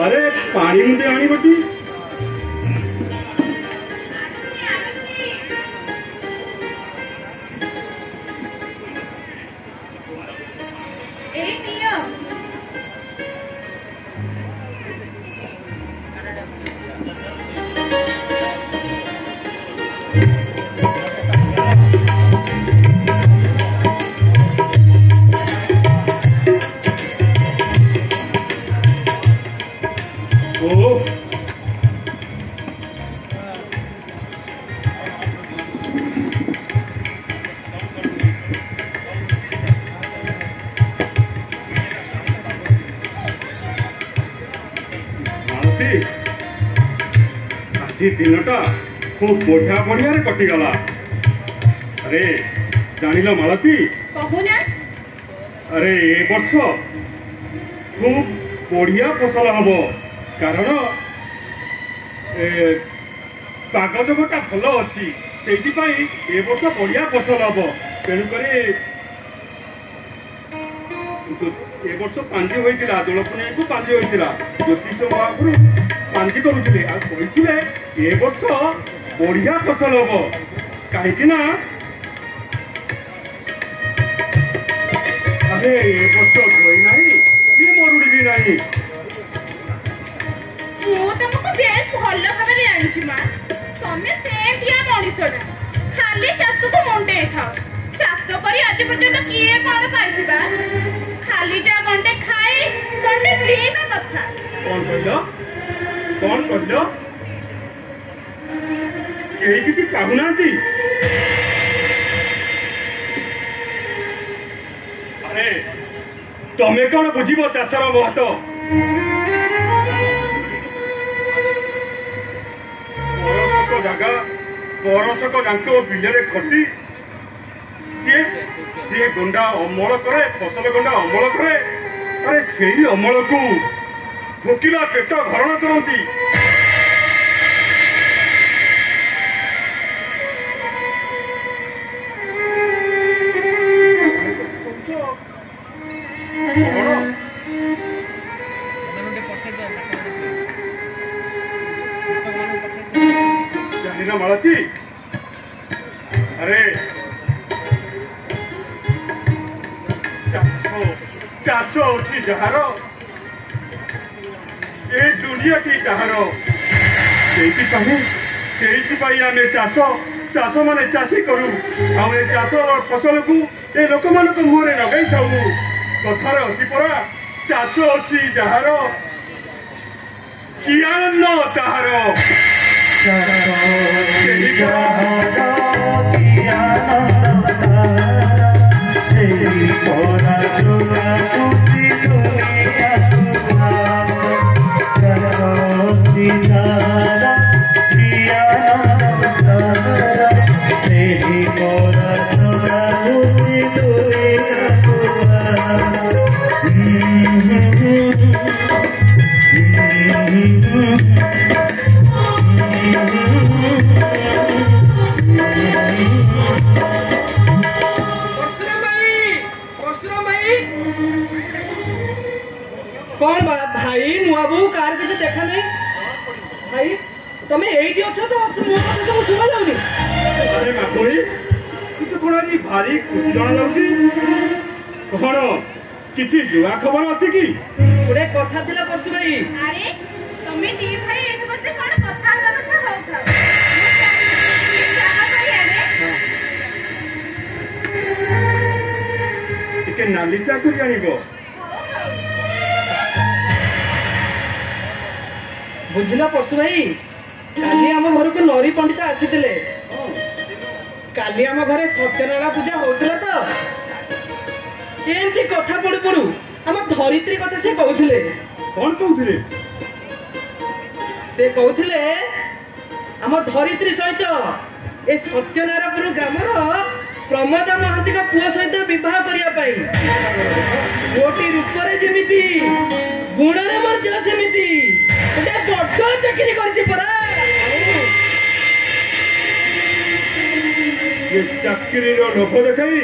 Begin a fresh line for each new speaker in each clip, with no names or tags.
अरे पानी मुझे आनी बटी दिनटा खूब बढ़िया बढ़िया कटिगला। अरे जानिल मालती अरे ए वर्ष खूब बढ़िया फसल हम कारण पागजगटा भल अच्छी से वर्ष बढ़िया फसल हम तेणुक ए वर्ष पांजी होता दोल पुनिया को पांजी होता ज्योतिष महापुर पांजी करुले ए वर्ष बढ़िया फसल हम कहीं अरे ए वर्ष धोई ना कि मरुड़ी भी नहीं
तुमको बेस भल भाव जानी माँ तमें से मनीषटा खाली चाष को मुंडे खाओ चाष कर आज पर्यटन किए कौन पाई खाली जा गंडे खाए गंडे जीवा कथा
कौन कहल कहीं किसी पाहुना अरे तमें कौन बुझब चाषर महत्व बरसक जांक बिलरे खटी जी गुंडा अमल करे फसल गुंडा अमल करे अरे से अमल को भोकिला पेट भरण करती जानी ना मालती अरे चाष अच्छी जार ए दुनिया की जार आम चाष चाष मान चाषी करूँ चाष फसल को ए लोक मान मुहर लगे थाऊ कथार अच्छी परा चाष अच्छी जार कियान ताहार
कौन भाई नुआबू कार किसी देखा नहीं भाई तुम्हें यही अच्छो तो मुझे सुना जाऊनी
अरे माकोई तू कौन आज भारी खुशी जाना जाऊँ कौन किसी जुआ खबर अच्छी कि
गोटे कथा दिला पशु भाई
अरे तुम्हें दी भाई एक बच्चे कौन कथा होता
टिके नाली चाकू जानिबो
बुझला पशु भाई काली आम घर को नरी पंडित आसी काली आम घरे सत्यनारायण पूजा होता तो एमती कथा पड़ू पड़ू आम धरित्री कथा से कहते
कौन कहते
से कहते आम धरित्री सहित ए सत्यनारायणपुर ग्रामर प्रमोद महांती पुओ सहित विवाह करने गोटी रूपरे जमी गुण मर्जा सेमती बड़ चाकरी
चाकरी लोभ देखाई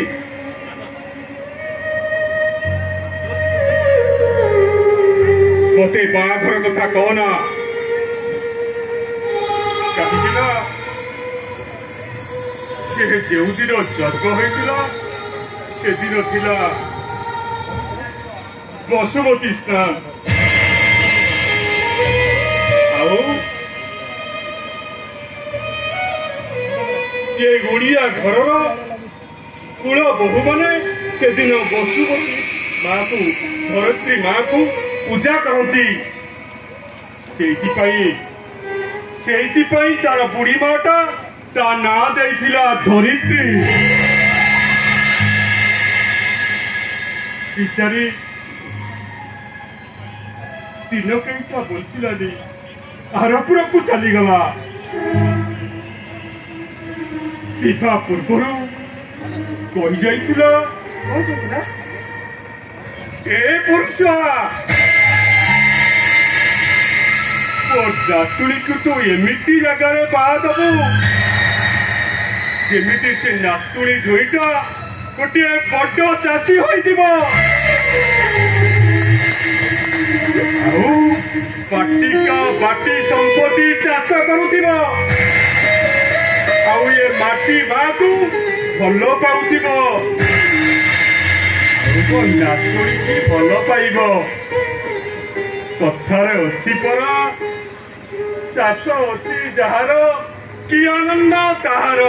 मत बाघर कथा କଥା କହନା କାହିଁକି ନା ସେ ଯେଉଁଦିନ ଜନ୍ମ ହୋଇଥିଲା ସେଦିନ ଥିଲା ବସୁମତୀ ସ୍ନାନ। ଆଉ ଏ ଓଡ଼ିଆ ଘରର କୂଳ ବୋହୂମାନେ ସେଦିନ ବସୁମତୀ ମାକୁ ଧରିତ୍ରୀ ମାକୁ ପୂଜା କରନ୍ତି। ସେଇଥିପାଇଁ ତାର ବୁଢ଼ୀ ମାଟା ତା ନାଁ ଦେଇଥିଲା ଧରିତ୍ରୀ। ବିଚାରୀ ଦିନ କେଇଟା ବଞ୍ଚିଲାନି ଆରପୁରକୁ ଚାଲିଗଲା। ଯିବା ପୂର୍ବରୁ କହିଯାଇଥିଲା ଏ ପୁରୁଷ ମୋ ନାତୁଣୀକୁ ତୁ ଏମିତି ଜାଗାରେ ବାହା ଦବୁ ଯେମିତି ସେ ନାତୁଣୀ ଦୁଇଟା ଗୋଟିଏ ବଡ ଚାଷୀ ହୋଇଥିବ ଆଉ ବାଟିକା ବାଟି ସମ୍ପତ୍ତି ଚାଷ କରୁଥିବ ଆଉ ଏ ମାଟି ମାକୁ ଭଲ ପାଉଥିବ ଆଉ ନାତୁଣୀକି ଭଲ ପାଇବ। କଥାରେ ଅଛି ପରା ଚାଷ ଅଛି ଯାହାର କି ଆନନ୍ଦ ତାହାର।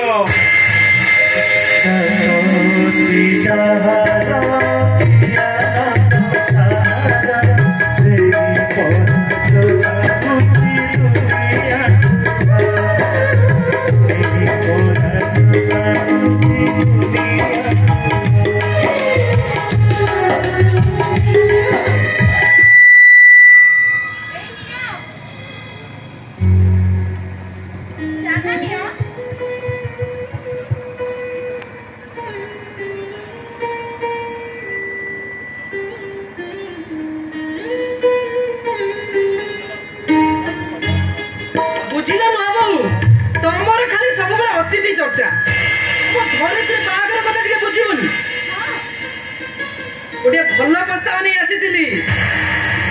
गोटे भल प्रस्ताव नहीं आसी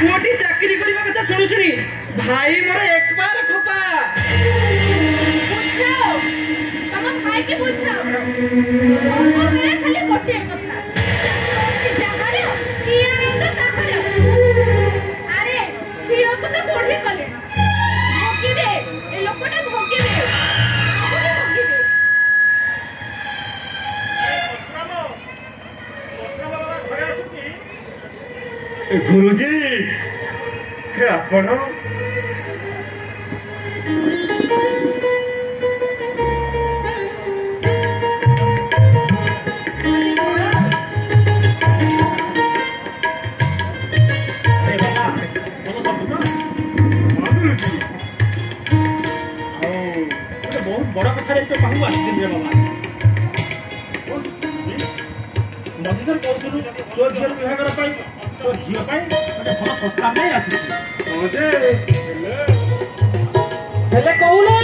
पुओटी चाकरी करने कथा शुणु शुणी भाई मोर एक बार खोपा
तम भाई के बुझाओ खाली गोटे कथा जहार की आनंद ताहार। अरे झियो को तो बुढ़ी कले भोगिबे ए लोकटा भोगिबे
गुरुजी आपण
बहुत बड़ा कथा तो कहू आसती बाबा मधुकर कहूँ तो झील विभाग तो झील गोटे भल प्रस्ताव नहीं आसी
कहूना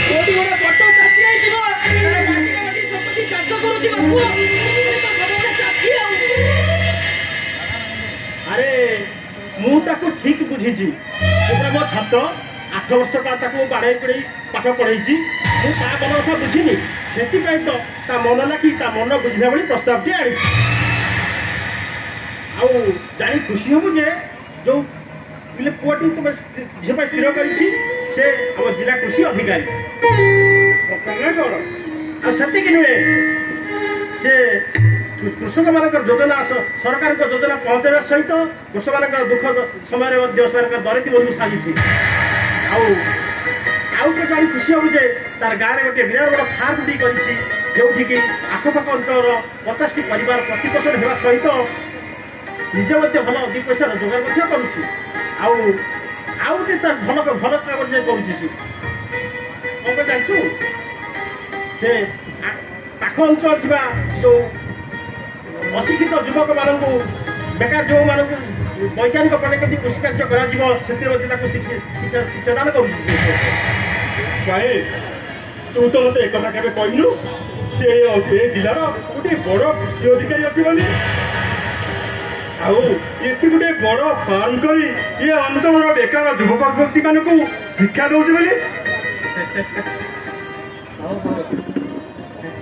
कोटी गोटे बट चाषी आईथिबो तार माटी माटी संपत्ति चाष करूथिबो पुओ तो सबले चाषी आ।
अरे मु ताको ठीक बुझीची एटा मो छात्र 8 वर्ष का ताको बाड़े पड़े पाठ पढ़ाई मु ता मन कथा बुझीनी से तो ता मन ना कि ता मन बुझा भाई प्रस्ताव टी आनी आउ जानी खुशी हूँ जे जो पिले पुआटी झील स्थिर कर जिला कृषि अधिकारी से नुहे से कृषक मान योजना सरकार योजना पहुँचाइवा सहित कृषक मान दुख समय दरिद्र बंधु साजिश आउ तो जानी खुशी हूँ जे तार गाँव में गोटे विराट बड़ फार्म टी कर आखपाख अंचल 50टी परिवार प्रतिपोषण होगा सहित निजे भल दी पैसा रोजगार करुच्ची भल भल करुच्ची जानू से पाख अंचल जो अशिक्षित युवक मान बेकार जो मान वैज्ञानिक प्रणाली कृषि कार्य शिक्षादान कर
तू तो मत एक केवे कहलु से जिलार गोटे बड़ कृषि अधिकारी अच्छी बोली ଆଉ ଏତେ ଗୋଟେ ବଡ ଫାର୍ମ କରି ଏ ଅଞ୍ଚଳର ବେକାର ଯୁବକ ମାନଙ୍କୁ ଶିକ୍ଷା ଦଉଛି ବୋଲି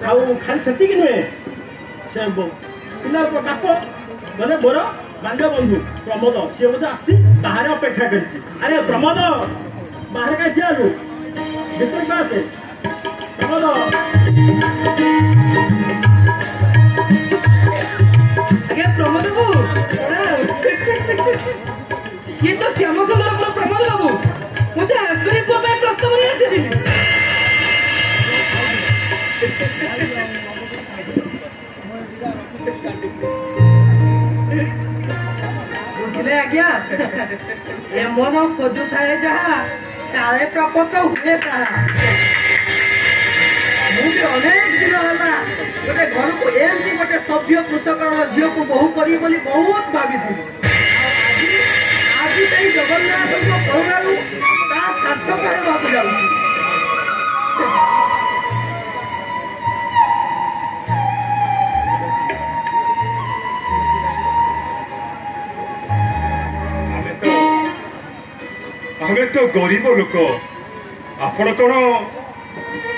ଆଉ ଖାଲି ସେତିକି ନୁହେଁ ସେ ପିଲା ବାପ ମାନେ ମୋର ବାଲ୍ୟ ବନ୍ଧୁ ପ୍ରମୋଦ ସିଏ ମଧ୍ୟ ଆସିଛି ବାହାରେ ଅପେକ୍ଷା କରିଛି। ଆରେ ପ୍ରମୋଦ ବାହାରେ କାହିଁ ଠିଆ ହେଲୁ ଭିତରକୁ ଆସେ ପ୍ରମୋଦ।
ଆଜ୍ଞା ପ୍ରମୋଦ ବାବୁ କିଏ ତ ଶ୍ୟାମ ସୁନ୍ଦର ପ୍ରମୋଦ ବାବୁ ମୁଁ ତ ଆଗରେ ପୁଅ ପାଇଁ ପ୍ରସ୍ତାବ ନେଇ ଆସିଥିଲି।
ବୁଝିଲେ ଆଜ୍ଞା ଏ ମନ ଖୋଜୁଥାଏ ଯାହା କାଳେ ପ୍ରପତ ହୁଏ ତାହା। ମୁଁ ବି ଅନେକ ଦିନ ହେଲା ଗୋଟେ ଘରକୁ ଏମିତି ଗୋଟେ ସଭ୍ୟ କୃଷକର ଝିଅକୁ ବୋହୂ କରିବି ବୋଲି ବହୁତ ଭାବିଥିଲି। ଆଜି ସେଇ ଜଗନ୍ନାଥଙ୍କ କରୁଣାରୁ ତା ସାର୍ଥକ ହେବାକୁ ଯାଉଛି।
ଆମେ ତ ଗରିବ ଲୋକ ଆପଣ କଣ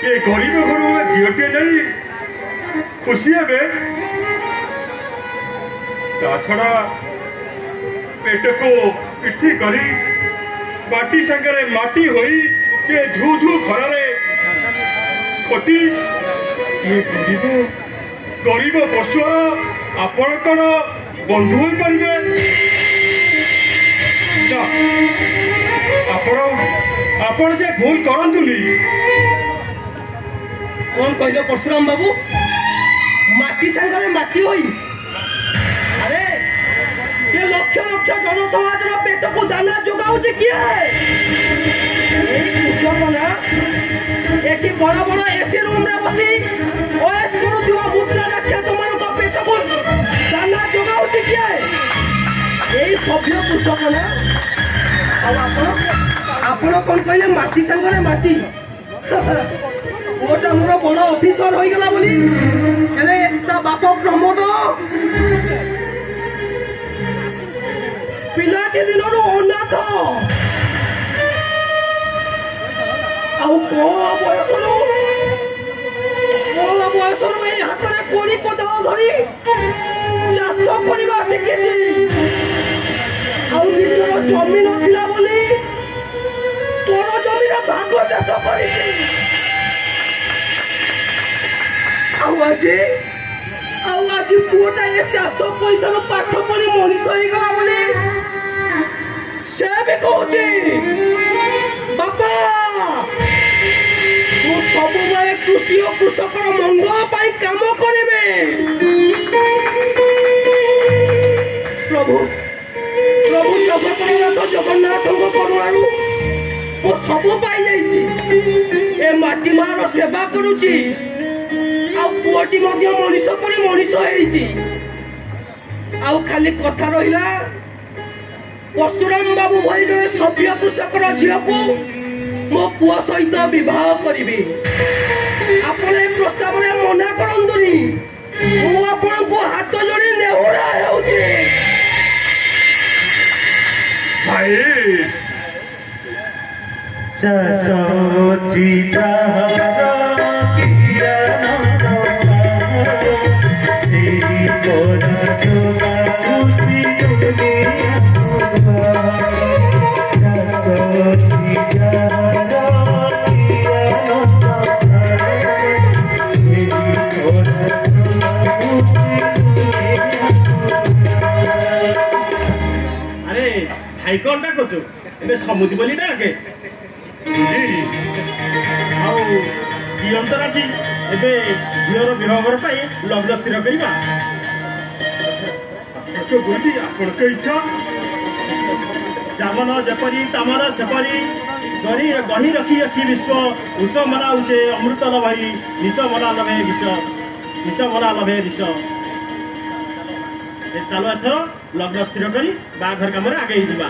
ଏ ଗରିବ ଘରୁ ଝିଅଟିଏ ନେଇ ଖୁସି ହେବେ ତା ଛଡା ପେଟକୁ ପିଠି କରି ମାଟି ସାଙ୍ଗରେ ମାଟି ହୋଇ ଏ ଧୁ ଧୁ ଖରାରେ ଖଟି ଗରିବ ପଶୁର ଆପଣ କଣ ବନ୍ଧୁ ହୋଇପାରିବେ? ଆପଣ ସେ ଭୁଲ କରନ୍ତୁନି।
କଣ କହିଲ ପରଶୁରାମ ବାବୁ ମାଟି ସାଙ୍ଗରେ ମାଟି ହୋଇ? ଆରେ ଏ ଲକ୍ଷ ଲକ୍ଷ ଜନସମାଜର ପେଟକୁ ଦାନା ଯୋଗାଉଛି କିଏ? ଏଇ କୃଷକ ନା ଏଠି ବଡ ବଡ ଏସି ରୁମରେ ବସି ଓଏସ୍ କରୁଥିବା ମୁଦ୍ରା ରାକ୍ଷସ ମାନଙ୍କ ପେଟକୁ ଦାନା ଯୋଗାଉଛି କିଏ? ଏଇ ସଭ୍ୟ କୃଷକ ନା। ଆଉ ଆପଣ କଣ କହିଲେ ମାଟି ସାଙ୍ଗରେ ମାଟି? ପୁଅଟା ମୋର ବଡ ଅଫିସର ହୋଇଗଲା ବୋଲି ହେଲେ ତା ବାପ ପ୍ରମୋଦ ପିଲାଟି ଦିନରୁ ଅନାଥ। ଆଉ କଣ ବୟସରୁ ଏଇ ହାତରେ କୋଡ଼ି କୋଦାଳ ଧରି ଚାଷ କରିବା ଶିଖିଛି। ଆଉ ନିଜର ଜମି ନଥିଲା ବୋଲି ପର ଜମିର ଭାଗ ଚାଷ କରିଛି। ଆଉ ଆଜି ପୁଅଟା ଏ ଚାଷ ପଇସାରୁ ପାଠ ପଢି ମଣିଷ ହେଇଗଲା ବୋଲି ସେ ବି କହୁଛି ବାପା ମୁଁ ସବୁବେଳେ କୃଷି ଓ କୃଷକର ମଙ୍ଗଳ ପାଇଁ କାମ କରିବେ। ପ୍ରଭୁ ଜଗତରନାଥ ଜଗନ୍ନାଥଙ୍କ କରୁଣାରୁ ମୁଁ ସବୁ ପାଇଯାଇଛି। ଏ ମାଟି ମାର ସେବା କରୁଛି ଆଉ ପୁଅଟି ମଧ୍ୟ ମଣିଷ ପରି ମଣିଷ ହେଇଛି। ଆଉ ଖାଲି କଥା ରହିଲା ପରଶୁରାମ ବାବୁ ଭଳି ଜଣେ ସଭ୍ୟ କୃଷକର ଝିଅକୁ ମୋ ପୁଅ ସହିତ ବିବାହ କରିବି। ଆପଣ ଏ ପ୍ରସ୍ତାବରେ ମନା କରନ୍ତୁନି। ମୁଁ ଆପଣଙ୍କୁ ହାତ ଯୋଡ଼ି ନେହୁରା ହେଉଛି।
ଭାଇ
ଭାଇ କଣଟା କରୁଛୁ ଏବେ ସମୁଦି ବୋଲି ଡାକେ। ଆଉ ଝିଅଙ୍କର ଆଜି ଏବେ ଝିଅର ବିବାହର ପାଇଁ ଲଗ୍ନ ସ୍ଥିର କରିବା।
ଆପଣଙ୍କ ଇଚ୍ଛା
ଯାମନ ଯେପରି ତାମନ ସେପରି ଗଢି ରଖି ଅଛି ବିଶ୍ୱ ଉଚ୍ଚ ମନା ଉଚ୍ଚେ ଅମୃତ ଲଭଇ ନିଚ ମନା ଲଭେ ବିଷ। ଚାଲ ଏଥର ଲଗ୍ନ ସ୍ଥିର କରି ବାହାଘର କାମରେ ଆଗେଇ ଯିବା।